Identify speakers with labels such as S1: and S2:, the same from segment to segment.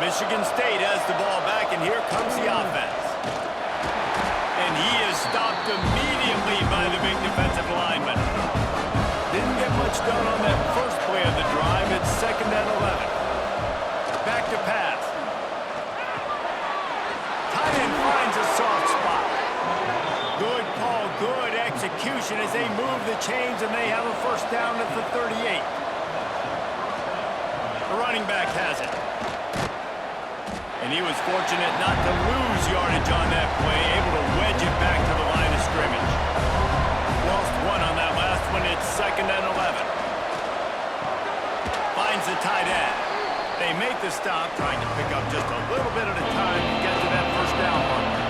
S1: Michigan State has the ball back, and here comes the offense. And he is stopped immediately by the big defensive lineman. Didn't get much done on that first play of the drive. It's 2nd and 11. Back to pass. Tight end finds a soft spot. Good call, good execution as they move the chains, and they have a first down at the 38. The running back has it. And he was fortunate not to lose yardage on that play, able to wedge it back to the line of scrimmage. Lost one on that last one. It's 2nd and 11. Finds the tight end. They make the stop, trying to pick up just a little bit at a time to get to that first down marker.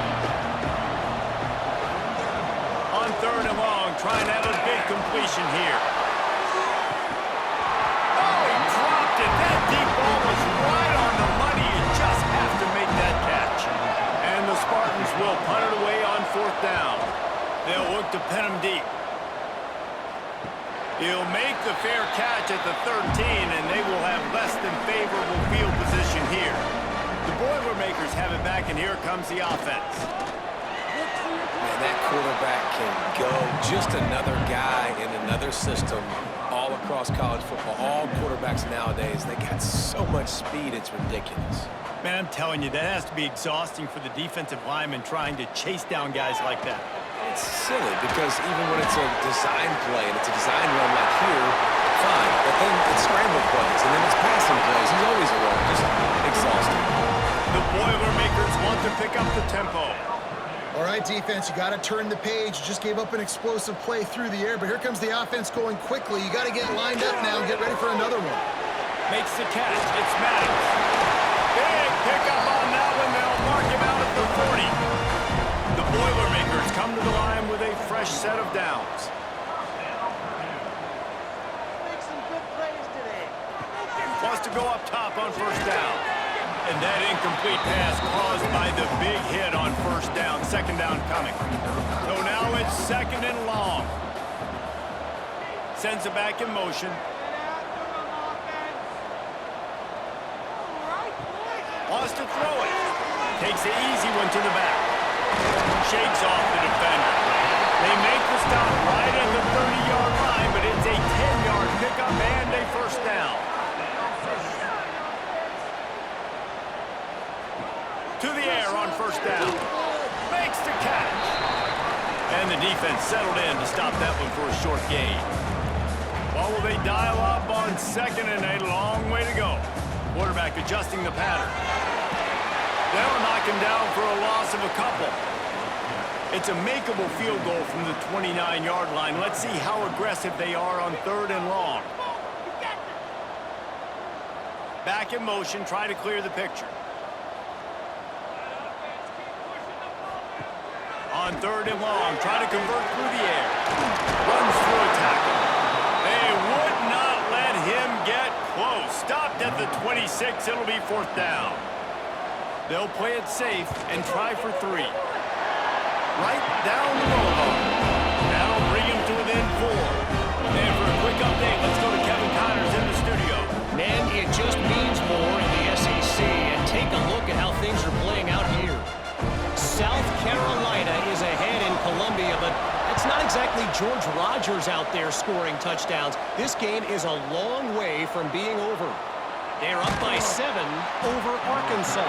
S1: On 3rd and long, trying to have a big completion here. Oh, he dropped it. That deep ball was right on the money. You just have to make that catch. And the Spartans will punt it away on 4th down. They'll look to pin him deep. He'll make the fair catch at the 13, and they will have less than favorable field position here. The Boilermakers have it back, and here comes the offense.
S2: Man, that quarterback can go. Just another guy in another system all across college football. All quarterbacks nowadays, they got so much speed, it's ridiculous.
S1: Man, I'm telling you, that has to be exhausting for the defensive lineman trying to chase down guys like that.
S2: It's silly because even when it's a design play and it's a design run like here, fine. But then it's scramble plays and then it's passing plays. He's always alone. Just exhausting.
S1: The Boilermakers want to pick up the tempo.
S3: All right, defense, you got to turn the page. You just gave up an explosive play through the air, but here comes the offense going quickly. You got to get lined up now and get ready for another one.
S1: Makes the catch. It's Maddox. Big pickup on that one. They'll mark him out at the 40. The Boilermakers come to the line with a fresh set of downs.
S4: Make some good plays today.
S1: Wants to go up top on 1st down. And that incomplete pass caused by the big hit on 1st down. 2nd down coming. So now it's 2nd and long. Sends it back in motion. Wants to throw it. Takes the easy one to the back. Shakes off the defender. They make the stop right at the 30-yard line, but it's a 10-yard pickup and a first down. To the air on 1st down. Makes the catch. And the defense settled in to stop that one for a short gain. Well, will they dial up on 2nd and a long way to go? Quarterback adjusting the pattern. They'll knock him down for a loss of a couple. It's a makeable field goal from the 29-yard line. Let's see how aggressive they are on 3rd and long. Back in motion, try to clear the picture. On 3rd and long, try to convert through the air. Runs through a tackle. They would not let him get close. Stopped at the 26. It'll be 4th down. They'll play it safe and try for 3. Right down the boulevard. That'll bring him to within 4. And for a quick update, let's go to Kevin Connors in the studio.
S5: Man, it just means more in the SEC. And take a look at how things are playing out here. South Carolina is ahead in Columbia, but it's not exactly George Rogers out there scoring touchdowns. This game is a long way from being over. They're up by 7 over Arkansas.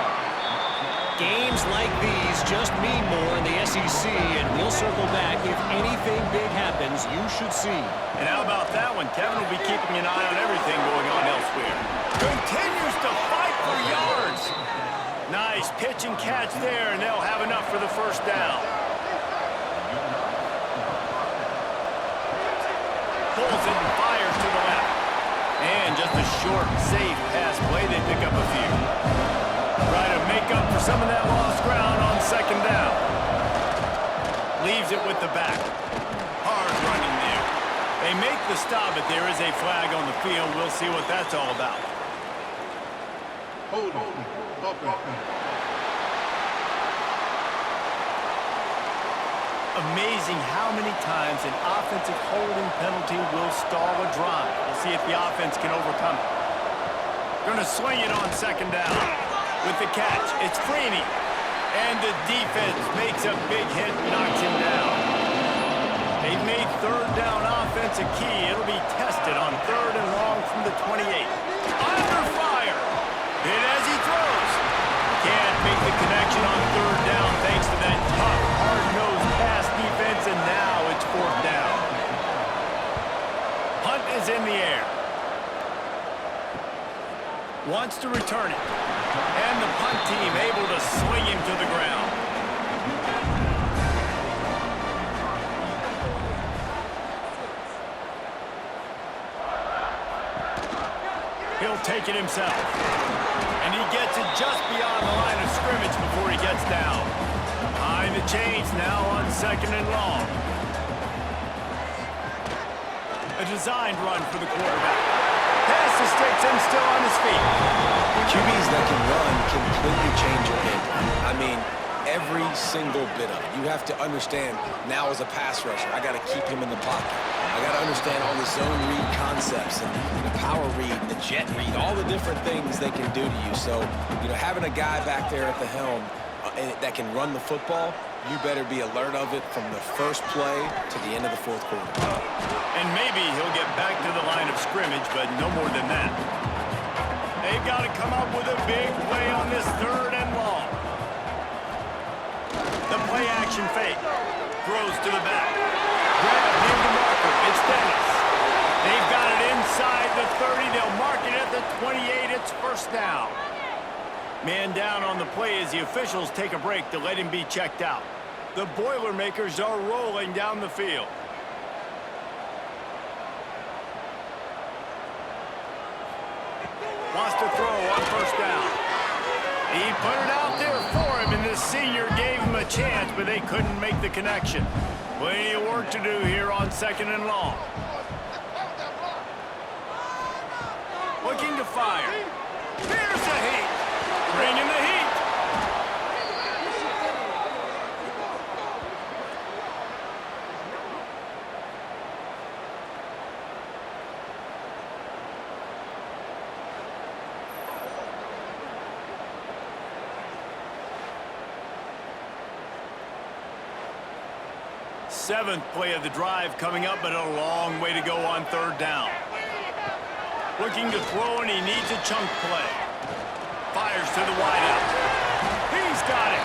S5: Games like these just mean more in the SEC, and we'll circle back. If anything big happens, you should see.
S1: And how about that one? Kevin will be keeping an eye on everything going on elsewhere. Continues to fight for yards. Nice pitch and catch there, and they'll have enough for the first down. Pulls it and fires to the left. And just a short, safe pass play. They pick up a few. Try to make up for some of that lost ground on 2nd down. Leaves it with the back. Hard running there. They make the stop, but there is a flag on the field. We'll see what that's all about.
S6: Hold on.
S1: Amazing how many times an offensive holding penalty will stall a drive. We'll see if the offense can overcome it. Going to swing it on 2nd down. with the catch. It's Freeney. And the defense makes a big hit, knocks him down. They've made third down offense a key. It'll be tested on 3rd and long from the 28. Under fire. Hit as he throws. Can't make the connection on 3rd down thanks to that tough, hard-nosed pass defense, and now it's 4th down. Hunt is in the air. Wants to return it. And the punt team able to swing him to the ground. He'll take it himself. And he gets it just beyond the line of scrimmage before he gets down. Behind the chains now on 2nd and long. A designed run for the quarterback. Pass the sticks and still on his feet.
S2: QBs that can run completely change your game plan. I mean, every single bit of it. You have to understand now as a pass rusher, I got to keep him in the pocket. I got to understand all the zone read concepts and the power read, the jet read, all the different things they can do to you. So, having a guy back there at the helm that can run the football, you better be alert of it from the first play to the end of the 4th quarter.
S1: And maybe he'll get back to the line of scrimmage, but no more than that. They've got to come up with a big play on this 3rd and long. The play action fake. Throws to the back. Grab near the marker. It's Dennis. They've got it inside the 30. They'll mark it at the 28. It's 1st down. Man down on the play as the officials take a break to let him be checked out. The Boilermakers are rolling down the field. Wants to throw on 1st down. He put it out there for him, and the senior gave him a chance, but they couldn't make the connection. Plenty of work to do here on 2nd and long. Looking to fire. Here's the heat. Bringing the heat. Seventh play of the drive coming up, but a long way to go on 3rd down. Looking to throw, and he needs a chunk play. Fires to the wideout. He's got it.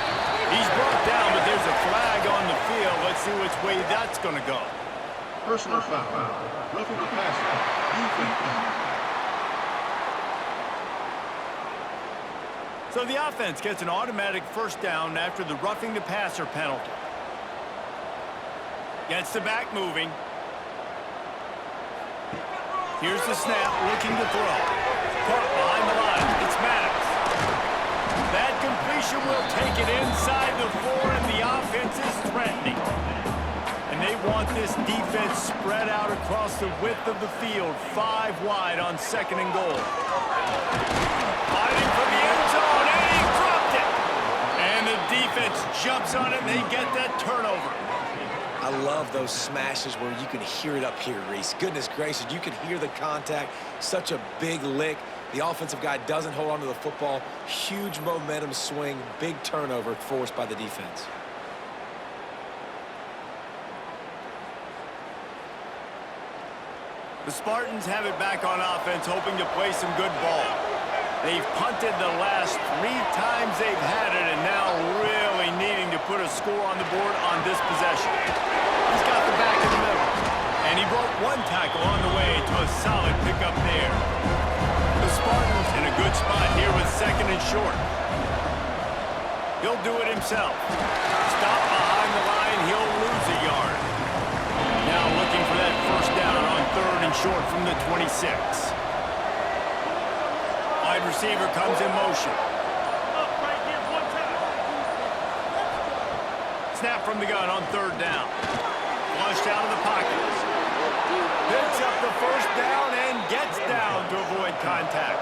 S1: He's brought down, but there's a flag on the field. Let's see which way that's going to go.
S6: Personal foul. Roughing the passer. Defense.
S1: So the offense gets an automatic 1st down after the roughing the passer penalty. Gets the back moving. Here's the snap, looking to throw. Caught behind the line. It's Maddox. That completion will take it inside the 4, and the offense is threatening. And they want this defense spread out across the width of the field, 5 wide on 2nd and goal. Fighting for the end zone, and he dropped it. And the defense jumps on it, and they get that turnover.
S2: I love those smashes where you can hear it up here, Reese. Goodness gracious, you can hear the contact. Such a big lick. The offensive guy doesn't hold on to the football. Huge momentum swing, big turnover forced by the defense.
S1: The Spartans have it back on offense, hoping to play some good ball. They've punted the last 3 times they've had it, and now really needing to put a score on the board on this possession. He's got the back in the middle, and he broke 1 tackle on the way to a solid pickup there. The Spartans in a good spot here with 2nd and short. He'll do it himself. Stop behind the line, he'll lose a yard. Now looking for that 1st down on 3rd and short from the 26. Wide receiver comes in motion. Snap from the gun on 3rd down. Flushed out of the pocket. Picks up the 1st down and gets down to avoid contact.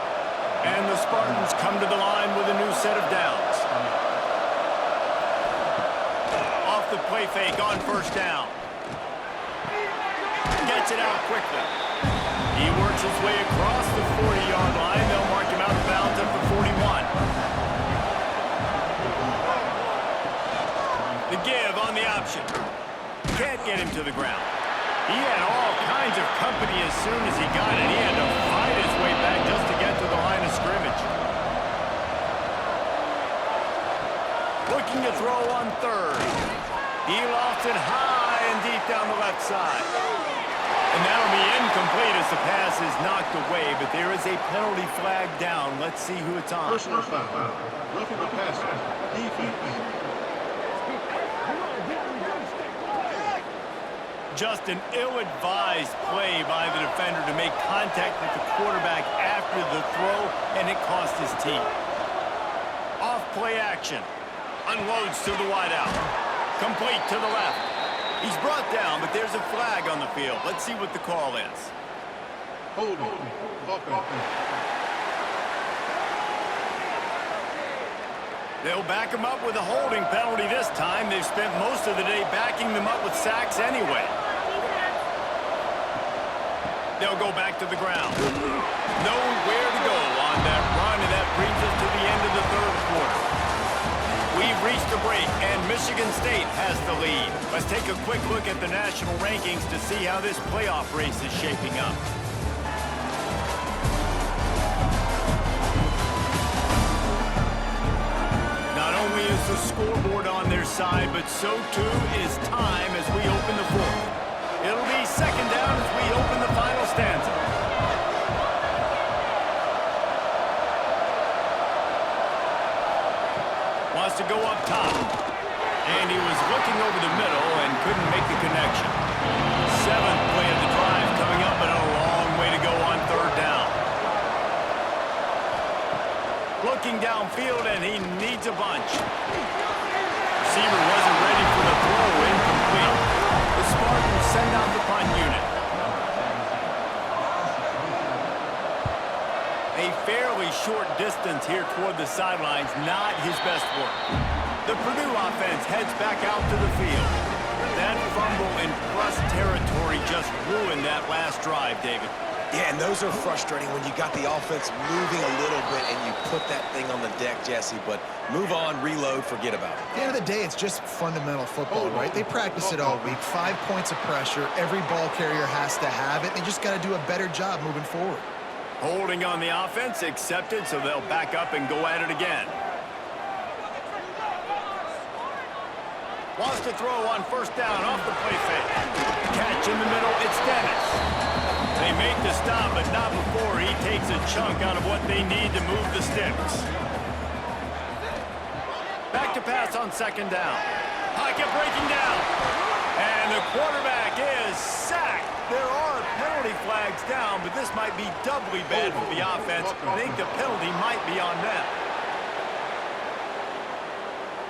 S1: And the Spartans come to the line with a new set of downs. Off the play fake on 1st down. Gets it out quickly. He works his way across the 40-yard line. They'll mark him out of bounds at the 41. get him to the ground. He had all kinds of company as soon as he got it. He had to fight his way back just to get to the line of scrimmage. Looking to throw on third. He lofts it high and deep down the left side. And that'll be incomplete as the pass is knocked away, but there is a penalty flag down. Let's see who it's on.
S6: Personal foul. Roughing the passer. Defense.
S1: Just an ill-advised play by the defender to make contact with the quarterback after the throw, and it cost his team. Off play action. Unloads to the wideout. Complete to the left. He's brought down, but there's a flag on the field. Let's see what the call is.
S6: Holding. Offense.
S1: They'll back him up with a holding penalty this time. They've spent most of the day backing them up with sacks anyway. They'll go back to the ground. Nowhere to go on that run, and that brings us to the end of the third quarter. We've reached a break, and Michigan State has the lead. Let's take a quick look at the national rankings to see how this playoff race is shaping up. Not only is the scoreboard on their side, but so too is time as we open the fourth. It'll be second down as we open the final stanza. Wants to go up top. And he was looking over the middle and couldn't make the connection. Seventh play of the drive coming up, but a long way to go on third down. Looking downfield, and he needs a bunch. Receiver wasn't ready for the throw, incomplete. The Spartans send out the punt unit. A fairly short distance here toward the sidelines, not his best work. The Purdue offense heads back out to the field. That fumble in plus territory just ruined that last drive, David.
S2: Yeah, and those are frustrating when you got the offense moving a little bit and you put that thing on the deck, Jesse. But move on, reload, forget about it.
S3: At the end of the day, it's just fundamental football, right? They practice it all week. 5 points of pressure. Every ball carrier has to have it. They just got to do a better job moving forward.
S1: Holding on the offense, accepted, so they'll back up and go at it again. Wants to throw on first down off the play fake. Catch in the middle, it's Dennis. They make the stop, but not before he takes a chunk out of what they need to move the sticks. Back to pass on second down. Pocket breaking down. And the quarterback is sacked. There are penalty flags down, but this might be doubly bad for the offense. I think the penalty might be on them.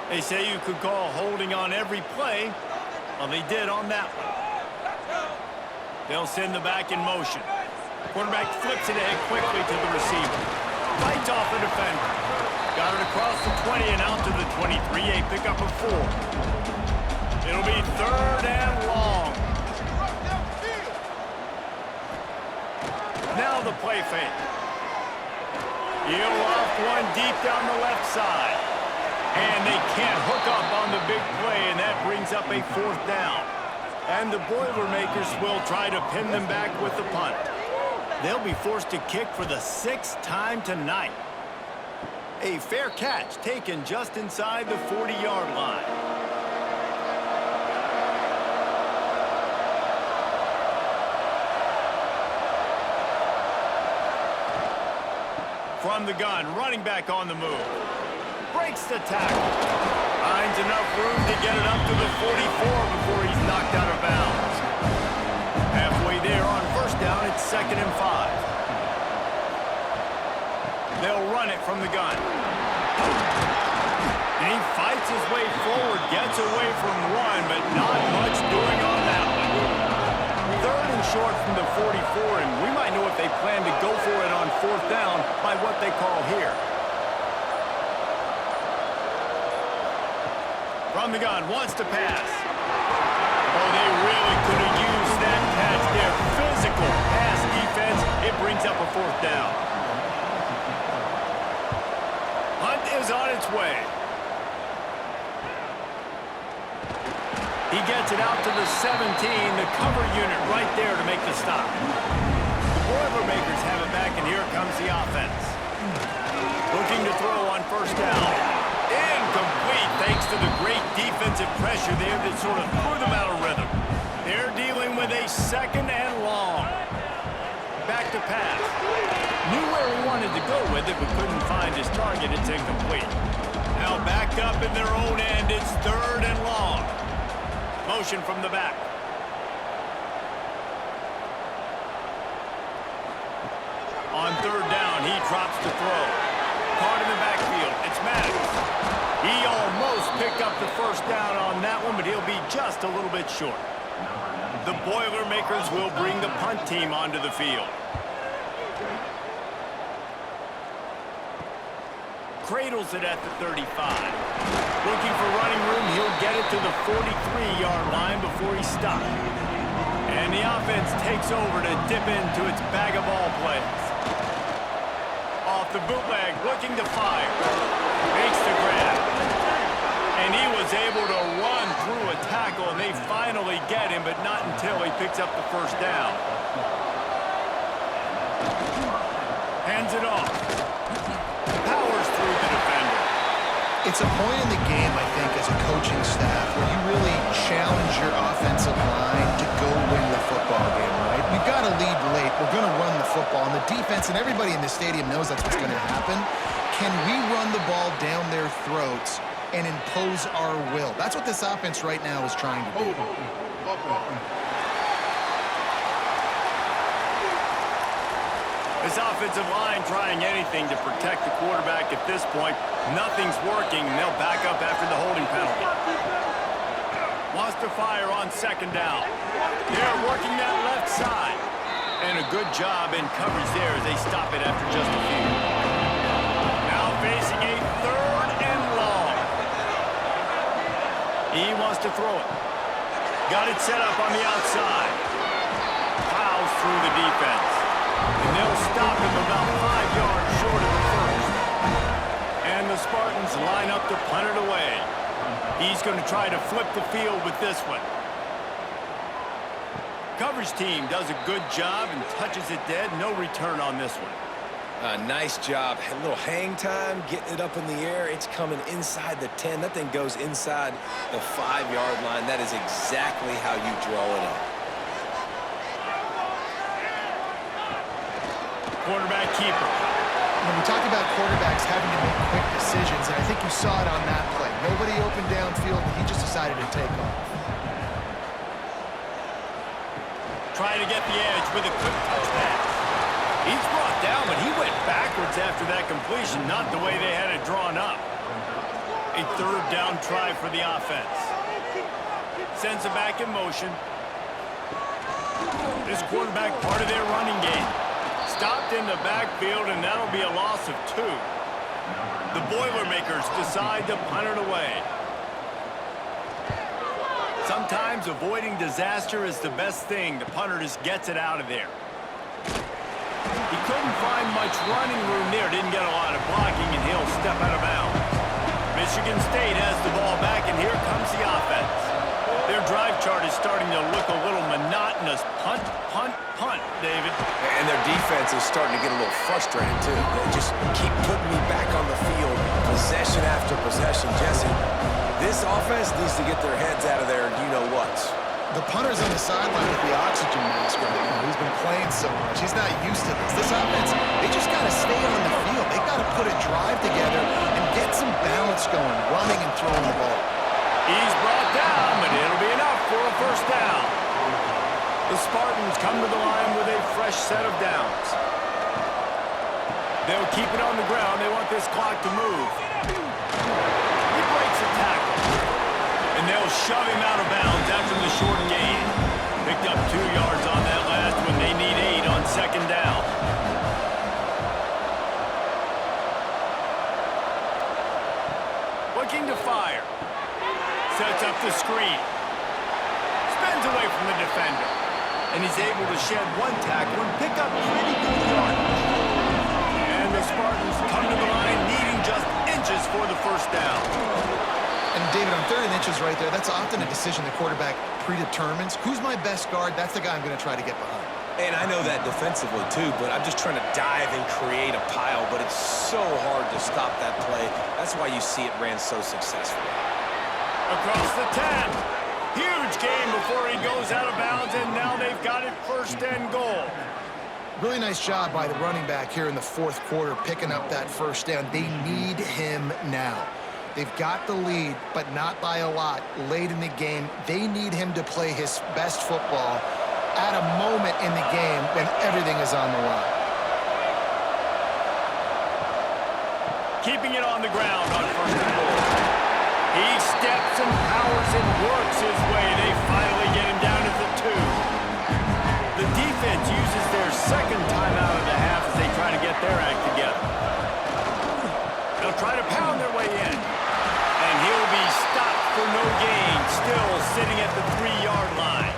S1: They say you could call holding on every play. Well, they did on that one. They'll send the back in motion. Quarterback flips it ahead quickly to the receiver. Fights off the defender. Got it across the 20 and out to the 23. A pickup of 4. It'll be third and long. Now the play fake. He'll off one deep down the left side. And they can't hook up on the big play, and that brings up a fourth down. And the Boilermakers will try to pin them back with the punt. They'll be forced to kick for the 6th time tonight. A fair catch taken just inside the 40-yard line. From the gun, running back on the move. Breaks the tackle. Finds enough room to get it up to the 44 before he's knocked out of bounds. Halfway there on first down, it's 2nd and 5. They'll run it from the gun. And he fights his way forward, gets away from one, but not much doing on that one. 3rd and short from the 44, and we might know if they plan to go for it on 4th down by what they call here. From the gun, wants to pass. Oh, they really could have used that catch there. Physical pass defense. It brings up a 4th down. Hunt is on its way. He gets it out to the 17, the cover unit right there to make the stop. The Boilermakers have it back, and here comes the offense. Looking to throw on first down. Incomplete, thanks to the great defensive pressure there that sort of threw them out of rhythm. They're dealing with a second and long. Back to pass. Knew where he wanted to go with it, but couldn't find his target. It's incomplete. Now backed up in their own end. It's third and long. Motion from the back. On third down, he drops to throw. Caught in the backfield. It's Maddox. He almost picked up the first down on that one, but he'll be just a little bit short. The Boilermakers will bring the punt team onto the field. Cradles it at the 35. Looking for running room, he'll get it to the 43-yard line before he stops. And the offense takes over to dip into its bag of ball plays. Off the bootleg, looking to fire. Makes the grab. And he was able to run through a tackle, and they finally get him, but not until he picks up the first down. Hands it off. Powers through the defender.
S3: It's a point in the game, I think, as a coaching staff where you really challenge your offensive line to go win the football game, right? We've got to lead late. We're going to run the football. And the defense and everybody in the stadium knows that's what's going to happen. Can we run the ball down their throats and impose our will? That's what this offense right now is trying to do.
S1: This offensive line trying anything to protect the quarterback at this point. Nothing's working, and they'll back up after the holding penalty. Wants to fire on second down. They're working that left side. And a good job in coverage there as they stop it after just a few. Now facing a third and long. He wants to throw it. Got it set up on the outside. Plows through the defense. And they'll stop him about 5 yards short of the first. And the Spartans line up to punt it away. He's going to try to flip the field with this one. Coverage team does a good job and touches it dead. No return on this one.
S2: Nice job. A little hang time, getting it up in the air. It's coming inside the 10. That thing goes inside the 5-yard line. That is exactly how you draw it up.
S1: Quarterback keeper.
S3: When we talk about quarterbacks having to make quick decisions, and I think you saw it on that play. Nobody opened downfield, and he just decided to take off.
S1: Trying to get the edge with a quick touch pass. He's brought down, but he went backwards after that completion, not the way they had it drawn up. A third down try for the offense. Sends it back in motion. This quarterback part of their running game. Stopped in the backfield, and that'll be a loss of 2. The Boilermakers decide to punt it away. Sometimes avoiding disaster is the best thing. The punter just gets it out of there. He couldn't find much running room there. Didn't get a lot of blocking, and he'll step out of bounds. Michigan State has the ball back, and here comes the offense. Their drive chart is starting to look a little monotonous. Punt, punt, punt, David.
S2: And their defense is starting to get a little frustrated, too. They just keep putting me back on the field, possession after possession. Jesse, this offense needs to get their heads out of there, you-know-whats.
S3: The punter's on the sideline with the oxygen mask right now. He's been playing so much. He's not used to this. This offense, they just got to stay on the field. They got to put a drive together and get some balance going, running and throwing the ball.
S1: He's brought down, but it'll be enough for a first down. The Spartans come to the line with a fresh set of downs. They'll keep it on the ground. They want this clock to move. He breaks a tackle. And they'll shove him out of bounds after the short gain. Picked up 2 yards on that last one. They need 8 on second down. Looking to fire. Sets up the screen. Spins away from the defender. And he's able to shed 1 tackle and pick up pretty good yardage. And the Spartans come to the line needing just inches for the first down.
S3: And David, on 3rd and inches right there, that's often a decision the quarterback predetermines. Who's my best guard? That's the guy I'm going to try to get behind.
S2: And I know that defensively, too, but I'm just trying to dive and create a pile, but it's so hard to stop that play. That's why you see it ran so successfully.
S1: Across the 10. Huge game before he goes out of bounds, and now they've got it 1st and goal.
S3: Really nice job by the running back here in the 4th quarter, picking up that 1st down. They need him now. They've got the lead, but not by a lot late in the game. They need him to play his best football at a moment in the game when everything is on the line.
S1: Keeping it on the ground on 1st and goal. He steps and powers and works his way. They finally get him down at the 2. The defense uses their 2nd timeout of the half as they try to get their act together. They'll try to pound their way in. And he'll be stopped for no gain, still sitting at the 3-yard line.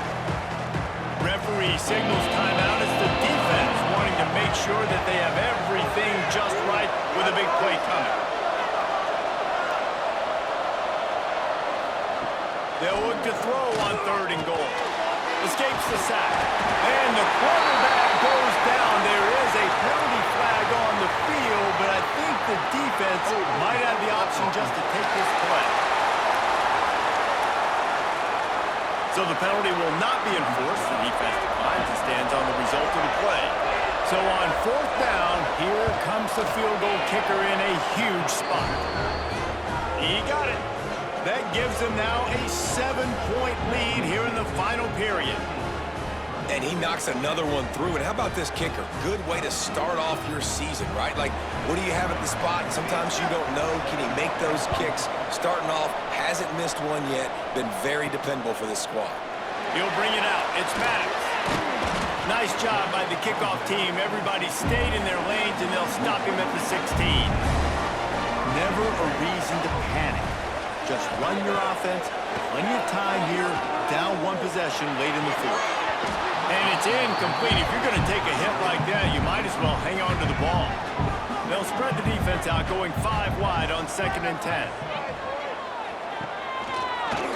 S1: Referee signals timeout as the defense wanting to make sure that they have everything just right with a big play coming. They'll look to throw on 3rd and goal. Escapes the sack. And the quarterback goes down. There is a penalty flag on the field, but I think the defense might have the option just to take this play. So the penalty will not be enforced. The defense declines and stands on the result of the play. So on 4th down, here comes the field goal kicker in a huge spot. He got it. That gives them now a 7-point lead here in the final period.
S2: And he knocks another one through. And how about this kicker? Good way to start off your season, right? Like, what do you have at the spot? Sometimes you don't know. Can he make those kicks? Starting off, hasn't missed one yet. Been very dependable for this squad.
S1: He'll bring it out. It's Maddox. Nice job by the kickoff team. Everybody stayed in their lanes, and they'll stop him at the 16. Never a reason to panic. Just run your offense. Plenty of time here. Down 1 possession late in the 4th. And it's incomplete. If you're going to take a hit like that, you might as well hang on to the ball. They'll spread the defense out, going 5 wide on 2nd and 10.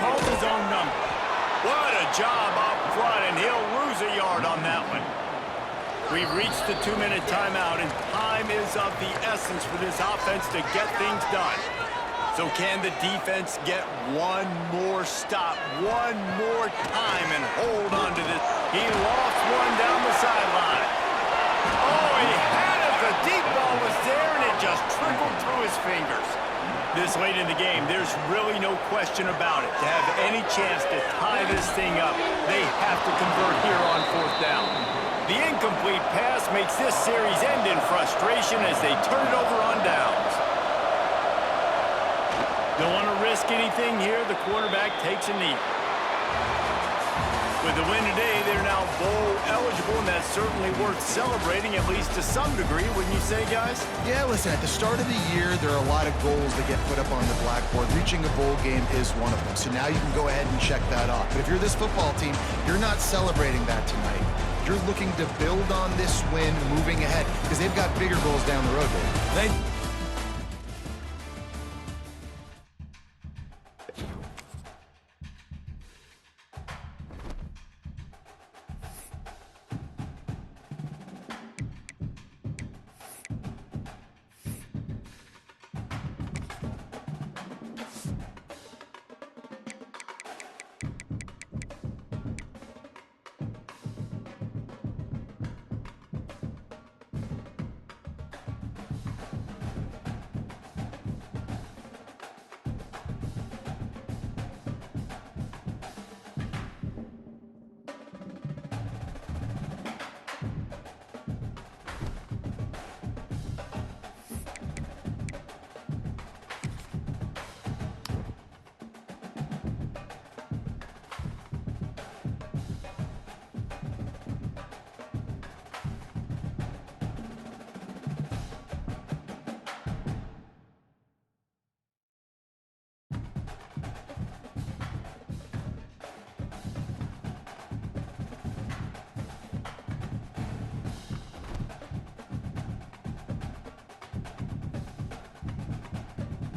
S1: Calls his own number. What a job up front, and he'll lose a yard on that one. We've reached the 2-minute timeout, and time is of the essence for this offense to get things done. So can the defense get one more stop, one more time, and hold on to this? He lost one down the sideline. Oh, he had it. The deep ball was there, and it just trickled through his fingers. This late in the game, there's really no question about it. To have any chance to tie this thing up, they have to convert here on 4th down. The incomplete pass makes this series end in frustration as they turn it over on downs. Don't want to risk anything here. The quarterback takes a knee. With the win today, they're now bowl eligible, and that's certainly worth celebrating, at least to some degree, wouldn't you say, guys?
S3: Yeah, listen, at the start of the year, there are a lot of goals that get put up on the blackboard. Reaching a bowl game is one of them. So now you can go ahead and check that off. But if you're this football team, you're not celebrating that tonight. You're looking to build on this win moving ahead because they've got bigger goals down the road, Dave.